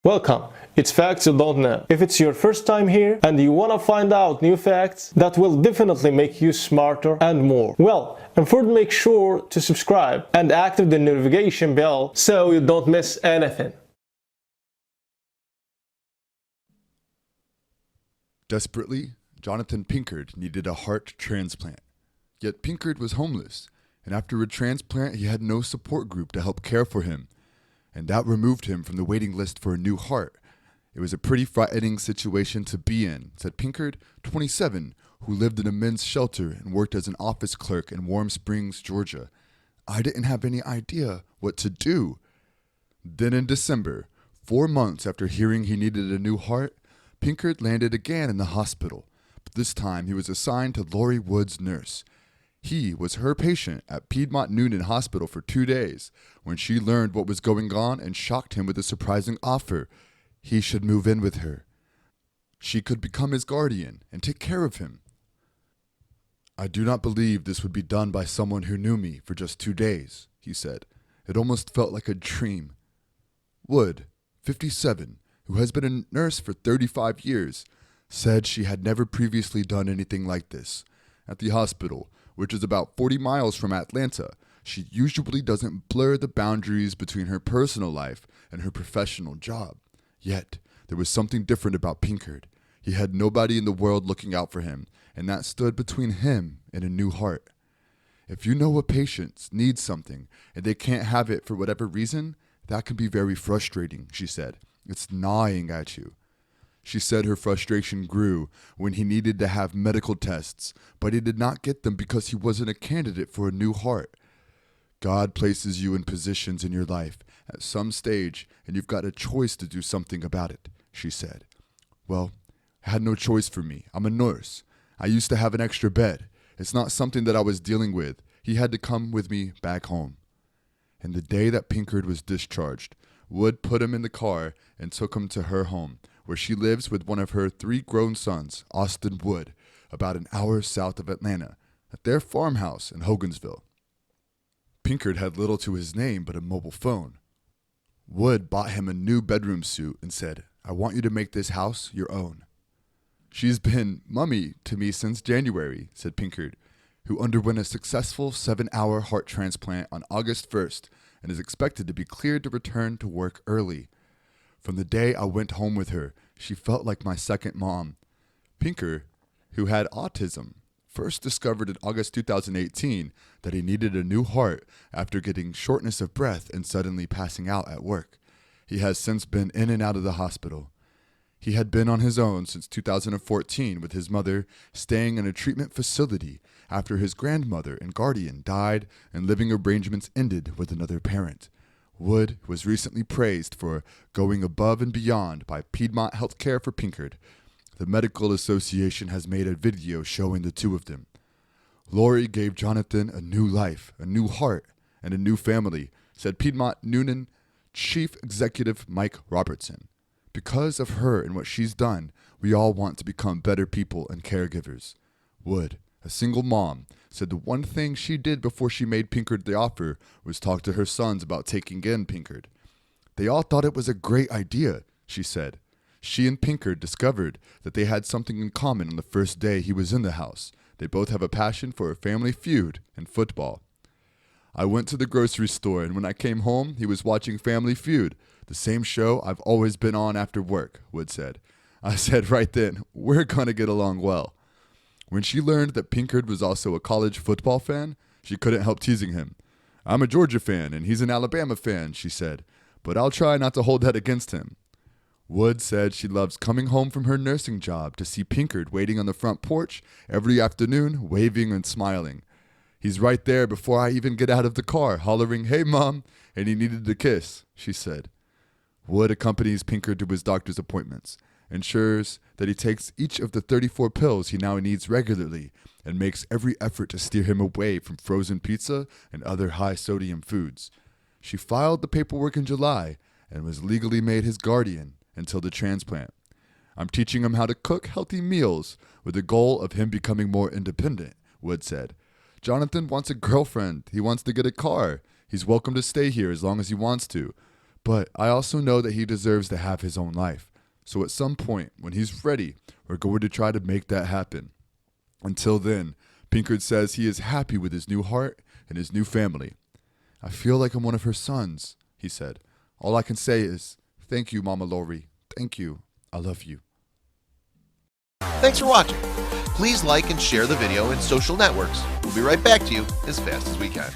Welcome. It's Facts You Don't Know. If it's your first time here and you want to find out new facts that will definitely make you smarter and more, well, and first make sure to subscribe and activate the notification bell so you don't miss anything. Desperately, Jonathan Pinkard needed a heart transplant. Yet Pinkard was homeless, and after a transplant he had no support group to help care for him, and that removed him from the waiting list for a new heart. It was a pretty frightening situation to be in, said Pinkard, 27, who lived in a men's shelter and worked as an office clerk in Warm Springs, Georgia. I didn't have any idea what to do. Then in December, 4 months after hearing he needed a new heart, Pinkard landed again in the hospital, but this time he was assigned to Lori Wood's nurse. He was her patient at Piedmont Noonan Hospital for 2 days when she learned what was going on and shocked him with a surprising offer. He should move in with her. She could become his guardian and take care of him. I do not believe this would be done by someone who knew me for just 2 days, he said. It almost felt like a dream. Wood, 57, who has been a nurse for 35 years, said she had never previously done anything like this. At the hospital, which is about 40 miles from Atlanta, she usually doesn't blur the boundaries between her personal life and her professional job. Yet, there was something different about Pinkard. He had nobody in the world looking out for him, and that stood between him and a new heart. If you know a patient needs something and they can't have it for whatever reason, that can be very frustrating, she said. It's gnawing at you. She said her frustration grew when he needed to have medical tests, but he did not get them because he wasn't a candidate for a new heart. God places you in positions in your life at some stage, and you've got a choice to do something about it, she said. Well, I had no choice for me. I'm a nurse. I used to have an extra bed. It's not something that I was dealing with. He had to come with me back home. And the day that Pinkard was discharged, Wood put him in the car and took him to her home, where she lives with one of her 3 grown sons, Austin Wood, about an hour south of Atlanta, at their farmhouse in Hogansville. Pinkard had little to his name but a mobile phone. Wood bought him a new bedroom suit and said, I want you to make this house your own. She's been mummy to me since January, said Pinkard, who underwent a successful 7-hour heart transplant on August 1st and is expected to be cleared to return to work early. From the day I went home with her, she felt like my second mom. Pinkard, who had autism, first discovered in August 2018 that he needed a new heart after getting shortness of breath and suddenly passing out at work. He has since been in and out of the hospital. He had been on his own since 2014 with his mother staying in a treatment facility after his grandmother and guardian died and living arrangements ended with another parent. Wood was recently praised for going above and beyond by Piedmont Healthcare for Pinkard. The Medical Association has made a video showing the two of them. Lori gave Jonathan a new life, a new heart, and a new family, said Piedmont Noonan Chief Executive Mike Robertson. Because of her and what she's done, we all want to become better people and caregivers. Wood, a single mom, said the one thing she did before she made Pinkard the offer was talk to her sons about taking in Pinkard. They all thought it was a great idea, she said. She and Pinkard discovered that they had something in common on the first day he was in the house. They both have a passion for a family feud and football. I went to the grocery store, and when I came home, he was watching Family Feud, the same show I've always been on after work, Wood said. I said right then, we're going to get along well. When she learned that Pinkard was also a college football fan, she couldn't help teasing him. I'm a Georgia fan, and he's an Alabama fan, she said, but I'll try not to hold that against him. Wood said she loves coming home from her nursing job to see Pinkard waiting on the front porch every afternoon, waving and smiling. He's right there before I even get out of the car, hollering, hey, Mom, and he needed a kiss, she said. Wood accompanies Pinkard to his doctor's appointments, ensures that he takes each of the 34 pills he now needs regularly, and makes every effort to steer him away from frozen pizza and other high-sodium foods. She filed the paperwork in July and was legally made his guardian until the transplant. I'm teaching him how to cook healthy meals with the goal of him becoming more independent, Wood said. Jonathan wants a girlfriend. He wants to get a car. He's welcome to stay here as long as he wants to. But I also know that he deserves to have his own life. So at some point, when he's ready, we're going to try to make that happen. Until then, Pinkard says he is happy with his new heart and his new family. I feel like I'm one of her sons, he said. All I can say is, thank you, Mama Lori. Thank you. I love you. Thanks for watching. Please like and share the video in social networks. We'll be right back to you as fast as we can.